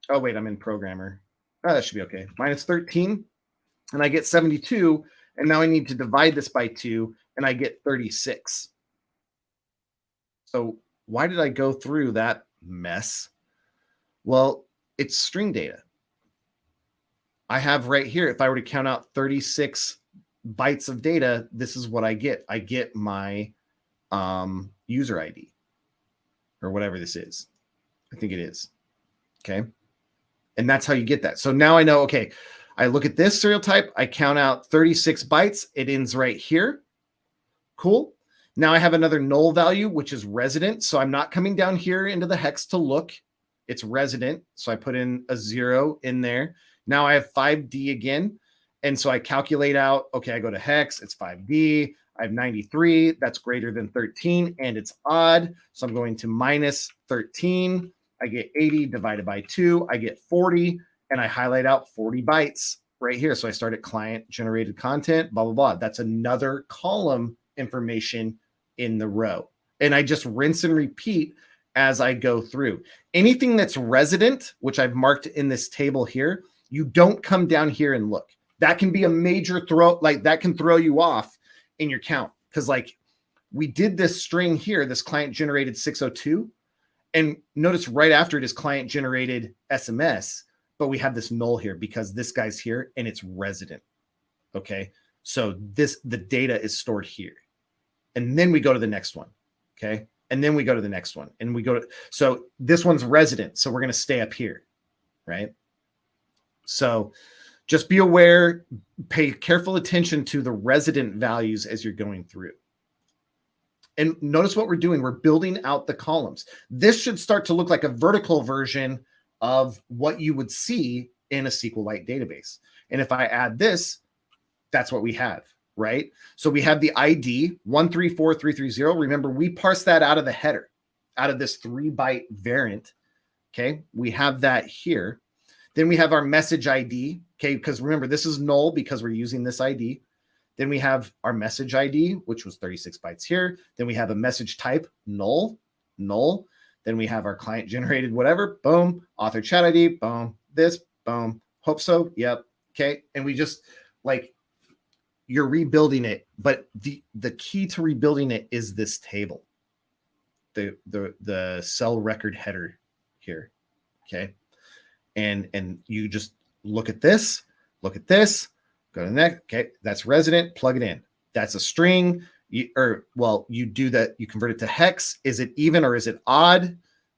Oh, wait, I'm in programmer. Oh, that should be okay. Minus 13, and I get 72, and now I need to divide this by 2, and I get 36. So why did I go through that mess? Well, it's string data. I have right here, if I were to count out 36 bytes of data, this is what I get. I get my user ID or whatever this is. I think it is. Okay. And that's how you get that. So now I know, okay, I look at this serial type, I count out 36 bytes. It ends right here. Cool. Now I have another null value, which is resident. So I'm not coming down here into the hex to look. It's resident. So I put in a 0 in there. Now I have 5D again. And so I calculate out, okay, I go to hex, it's 5D. I have 93. That's greater than 13 and it's odd. So I'm going to minus 13. I get 80 divided by 2. I get 40 and I highlight out 40 bytes right here. So I start at client generated content, blah, blah, blah. That's another column information in the row. And I just rinse and repeat as I go through. Anything that's resident, which I've marked in this table here, you don't come down here and look. That can be a major throw, like that can throw you off in your count. Because like we did this string here, this client generated 602. And notice right after it is client generated SMS, but we have this null here because this guy's here and it's resident. Okay. So the data is stored here. And then we go to the next one. Okay. And then we go to the next one and we go to, so this one's resident. So we're going to stay up here. Right. So just be aware, pay careful attention to the resident values as you're going through. And notice what we're doing. We're building out the columns. This should start to look like a vertical version of what you would see in a SQLite database. And if I add this, that's what we have, right? So we have the ID 134330. Remember, we parse that out of the header, out of this 3-byte variant. Okay, we have that here. Then we have our message ID, okay, because remember, this is null because we're using this ID. Then we have our message ID, which was 36 bytes here. Then we have a message type, null. Then Then we have our client generated whatever, boom, author chat ID, boom, this, boom, hope so, yep, okay. And we just like, you're rebuilding it, but the key to rebuilding it is this table, the cell record header here, okay. And you just look at this, go to the next, okay, that's resident, plug it in. That's a string, you do that, you convert it to hex. Is it even or is it odd?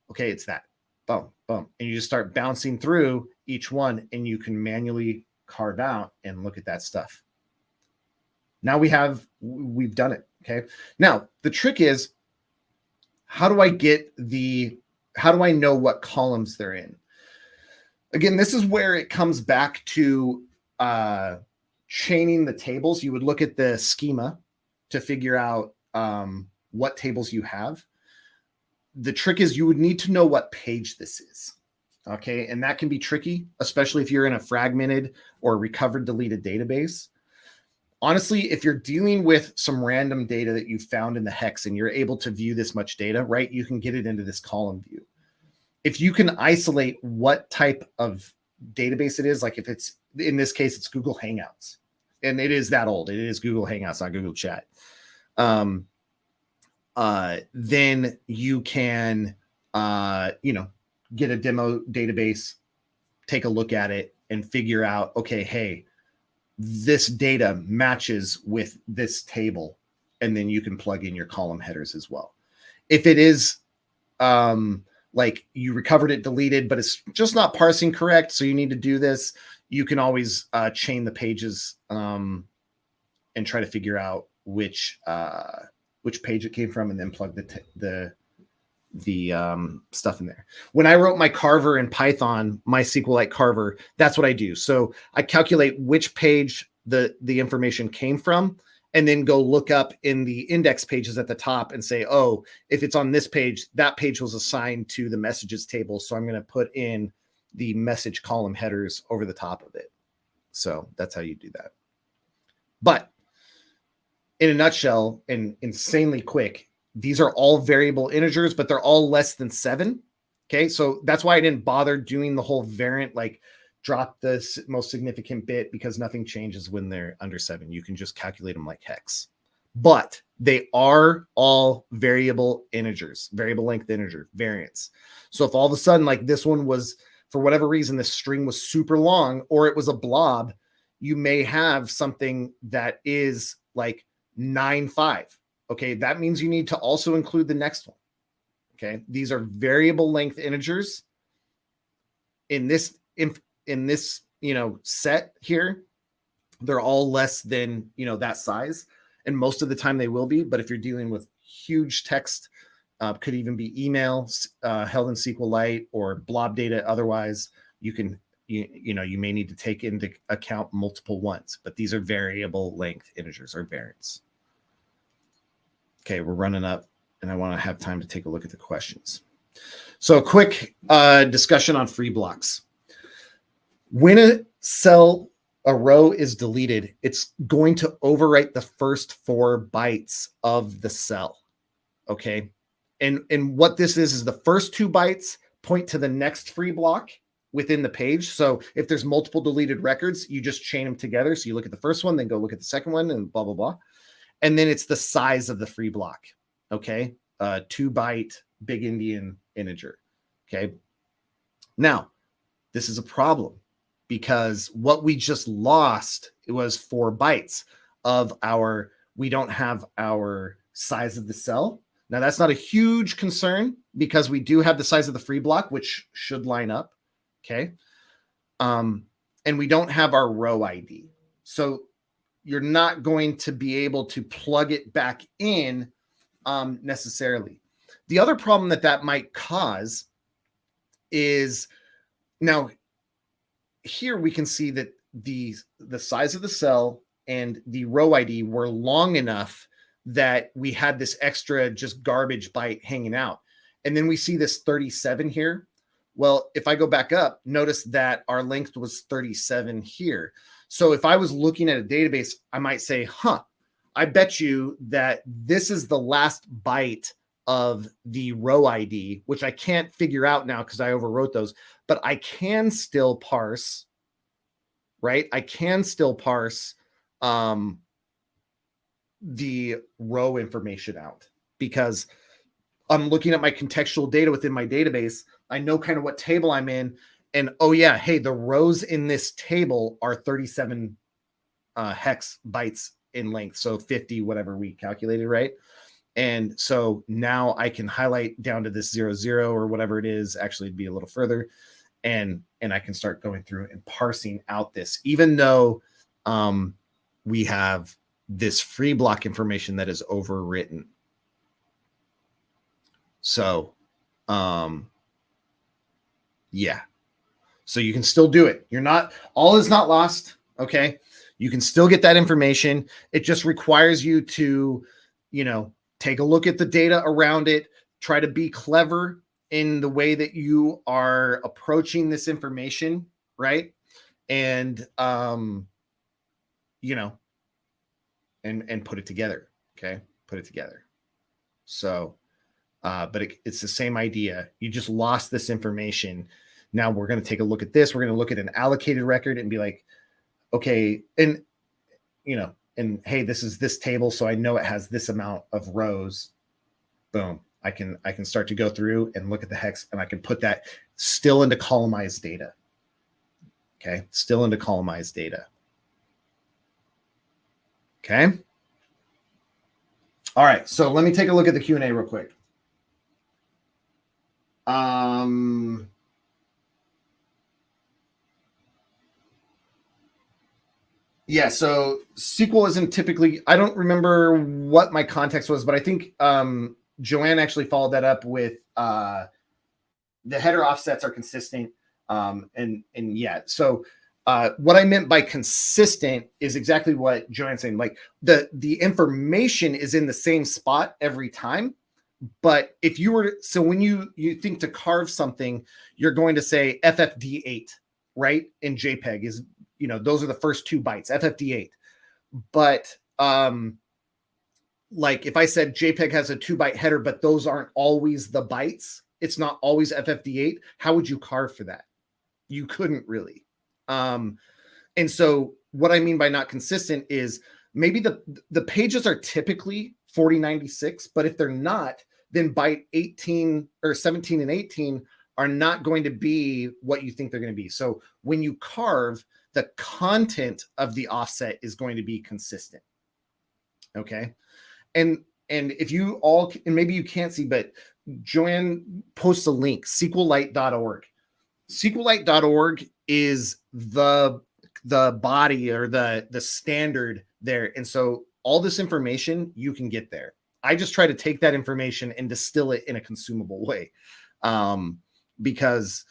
Okay, it's that, boom, boom. And you just start bouncing through each one and you can manually carve out and look at that stuff. Now we've done it, okay? Now, the trick is, how do I know what columns they're in? Again, this is where it comes back to chaining the tables. You would look at the schema to figure out what tables you have. The trick is you would need to know what page this is, okay? And that can be tricky, especially if you're in a fragmented or recovered deleted database. Honestly, if you're dealing with some random data that you found in the hex and you're able to view this much data, right, you can get it into this column view. If you can isolate what type of database it is, like if it's, in this case, it's Google Hangouts, and it is that old. It is Google Hangouts, not Google Chat. Then you can, get a demo database, take a look at it, and figure out, okay, hey, this data matches with this table, and then you can plug in your column headers as well. If it is like you recovered it deleted, but it's just not parsing correct, so you need to do this, you can always chain the pages and try to figure out which page it came from, and then plug the stuff in there. When I wrote my carver in Python, my SQLite carver, that's what I do. So I calculate which page the information came from, and then go look up in the index pages at the top and say, oh, if it's on this page, that page was assigned to the messages table, so I'm going to put in the message column headers over the top of it. So that's how you do that. But in a nutshell, and insanely quick, these are all variable integers, but they're all less than 7. Okay, so that's why I didn't bother doing the whole variant, like drop the most significant bit, because nothing changes when they're under 7. You can just calculate them like hex. But they are all variable integers, variable length integer, variants. So if all of a sudden, like this one was, for whatever reason, this string was super long, or it was a blob, you may have something that is like 9.5. Okay, that means you need to also include the next one. Okay, these are variable length integers. In this set here, they're all less than that size, and most of the time they will be. But if you're dealing with huge text, could even be email held in SQLite or blob data. Otherwise, you may need to take into account multiple ones. But these are variable length integers or variants. Okay, we're running up, and I want to have time to take a look at the questions. So a quick discussion on free blocks. When a row is deleted, it's going to overwrite the first 4 bytes of the cell. Okay, and what this is the first 2 bytes point to the next free block within the page. So if there's multiple deleted records, you just chain them together. So you look at the first one, then go look at the second one, and blah, blah, blah. And then it's the size of the free block. Okay, 2 byte big Indian integer. Okay, now this is a problem, because what we just lost, it was 4 bytes of we don't have our size of the cell. Now that's not a huge concern, because we do have the size of the free block, which should line up. Okay. And we don't have our row ID. So you're not going to be able to plug it back in necessarily. The other problem that might cause is, now here we can see that the size of the cell and the row ID were long enough that we had this extra just garbage byte hanging out. And then we see this 37 here. Well, if I go back up, notice that our length was 37 here. So if I was looking at a database, I might say, I bet you that this is the last byte of the row ID, which I can't figure out now because I overwrote those, but I can still parse, right? I can still parse the row information out because I'm looking at my contextual data within my database. I know kind of what table I'm in. And oh yeah, hey, the rows in this table are 37 hex bytes in length. So 50, whatever we calculated, right? And so now I can highlight down to this 00 or whatever it is. Actually, it'd be a little further. And I can start going through and parsing out this, even though we have this free block information that is overwritten. So, yeah. So you can still do it. You're not, all is not lost. Okay. You can still get that information. It just requires you to, take a look at the data around it, try to be clever in the way that you are approaching this information. Right. And, and put it together. Okay. Put it together. So, but it's the same idea. You just lost this information. Now we're going to take a look at this. We're going to look at an allocated record and be like, okay, and and hey, this is this table, so I know it has this amount of rows. Boom. I can start to go through and look at the hex, and I can put that still into columnized data. Okay, still into columnized data. Okay. All right, so let me take a look at the Q&A real quick. Yeah, so SQL isn't typically, I don't remember what my context was, but I think Joanne actually followed that up with the header offsets are consistent. And yeah, so what I meant by consistent is exactly what Joanne's saying. Like the information is in the same spot every time. But if you were, so when you think to carve something, you're going to say FFD8, right? In JPEG is, those are the first 2 bytes, FFD8. But like if I said JPEG has a 2-byte header, but those aren't always the bytes, it's not always FFD8, how would you carve for that? You couldn't really. And so what I mean by not consistent is maybe the pages are typically 4096, but if they're not, then byte 18 or 17 and 18 are not going to be what you think they're going to be. So when you carve, the content of the offset is going to be consistent. Okay. And if you all, and maybe you can't see, but Joanne posts a link, SQLite.org. SQLite.org is the body or the standard there. And so all this information you can get there. I just try to take that information and distill it in a consumable way. Because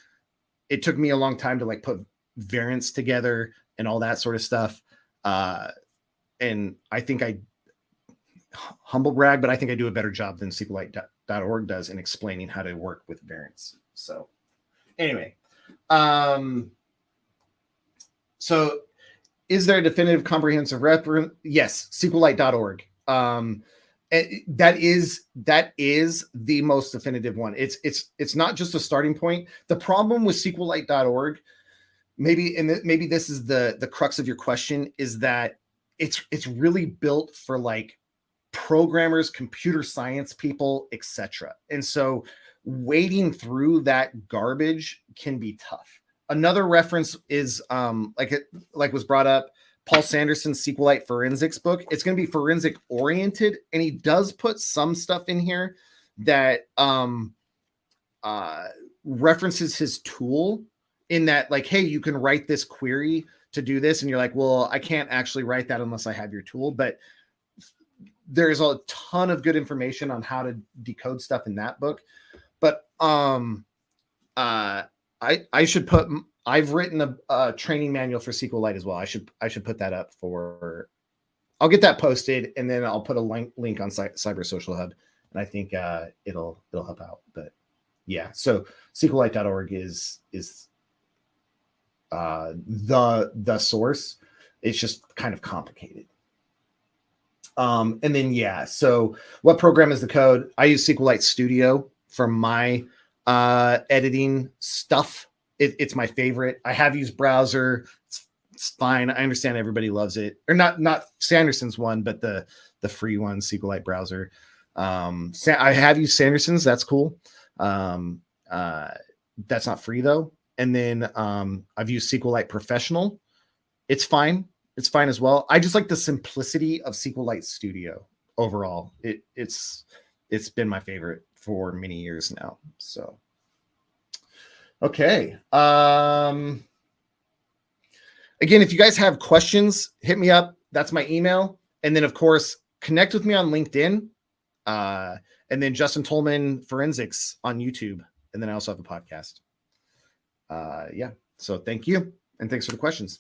it took me a long time to like put variants together and all that sort of stuff. And I think I humble brag, but I think I do a better job than SQLite.org does in explaining how to work with variants. So anyway, so is there a definitive comprehensive reference? Yes, SQLite.org. That is the most definitive one. It's not just a starting point. The problem with SQLite.org, maybe this is the crux of your question, is that it's really built for like programmers, computer science people, etc. And so wading through that garbage can be tough. Another reference is like was brought up, Paul Sanderson's SQLite forensics book. It's going to be forensic oriented, and he does put some stuff in here that references his tool in that, like, hey, you can write this query to do this, and you're like, well, I can't actually write that unless I have your tool. But there's a ton of good information on how to decode stuff in that book. But I should put, I've written a training manual for SQLite as well. I should put that up for, I'll get that posted, and then I'll put a link on Cyber Social Hub, and I think it'll help out. But yeah, so SQLite.org is the source. It's just kind of complicated. And then, yeah, so what program is the code? I use SQLite Studio for my editing stuff. It's my favorite. I have used Browser. It's fine. I understand everybody loves it. Or not Sanderson's one, but the free one, SQLite Browser. I have used Sanderson's. That's cool. That's not free, though. And then I've used SQLite Professional. It's fine. It's fine as well. I just like the simplicity of SQLite Studio overall. It's been my favorite for many years now. So, okay. Again, if you guys have questions, hit me up. That's my email. And then, of course, connect with me on LinkedIn. And then Justin Tolman Forensics on YouTube. And then I also have a podcast. Yeah. So thank you. And thanks for the questions.